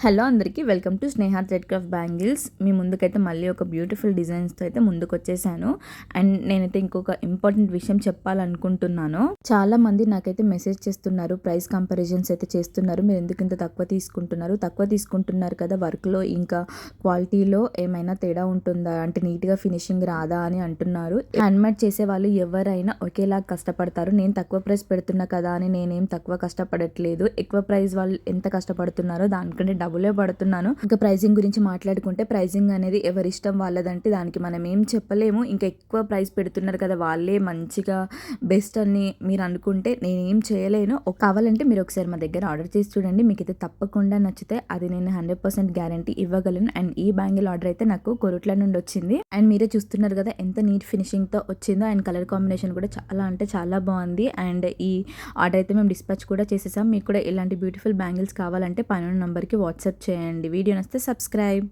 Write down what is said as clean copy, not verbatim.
Hello అందరికీ welcome to Sneha thread craft bangles. మీ ముందుకైతే మళ్ళీ ఒక బ్యూటిఫుల్ డిజైన్స్తో అయితే ముందుకు వచ్చేసాను. అండ్ నేనైతే ఇంకొక ఇంపార్టెంట్ విషయం చెప్పాలనుకుంటున్నాను. చాలా మంది నాకైతే మెసేజ్ చేస్తున్నారు, ప్రైస్ కంపారిజన్స్ అయితే చేస్తున్నారు. మీరు ఎందుకు ఇంత తక్కువ తీసుకుంటున్నారు కదా, వర్క్లో ఇంకా క్వాలిటీలో ఏమైనా తేడా ఉంటుందా, అంటే నీట్గా ఫినిషింగ్ రాదా అని అంటున్నారు. హ్యాండ్మేడ్ చేసే వాళ్ళు ఎవరైనా ఒకేలా కష్టపడతారు. నేను తక్కువ ప్రైస్ పెడుతున్నా కదా అని నేనేం తక్కువ కష్టపడట్లేదు. ఎక్కువ ప్రైస్ వాళ్ళు ఎంత కష్టపడుతున్నారో దానికంటే డబ్బులే పడుతున్నాను. ఇంకా ప్రైజింగ్ గురించి మాట్లాడుకుంటే, ప్రైజింగ్ అనేది ఎవరి ఇష్టం వాళ్ళదంటే దానికి మనం ఏం చెప్పలేము. ఇంకా ఎక్కువ ప్రైస్ పెడుతున్నారు కదా, వాళ్ళే మంచిగా బెస్ట్ అని మీరు అనుకుంటే నేనేం చేయలేను. కావాలంటే మీరు ఒకసారి మా దగ్గర ఆర్డర్ చేసి చూడండి, మీకైతే తప్పకుండా నచ్చితే అది నేను 100% గ్యారంటీ ఇవ్వగలను. అండ్ ఈ బ్యాంగిల్ ఆర్డర్ అయితే నాకు కొరుట్ల నుండి వచ్చింది. అండ్ మీరే చూస్తున్నారు కదా ఎంత నీట్ ఫినిషింగ్తో వచ్చిందో. అండ్ కలర్ కాంబినేషన్ కూడా చాలా అంటే చాలా బాగుంది. అండ్ ఈ ఆర్డర్ అయితే మేము డిస్పాచ్ కూడా చేసేసాం. మీకు కూడా ఇలాంటి బ్యూటిఫుల్ బ్యాంగిల్స్ కావాలంటే పైన నంబర్కి వాట్సాప్ చేయండి. వీడియో నచ్చితే సబ్స్క్రైబ్.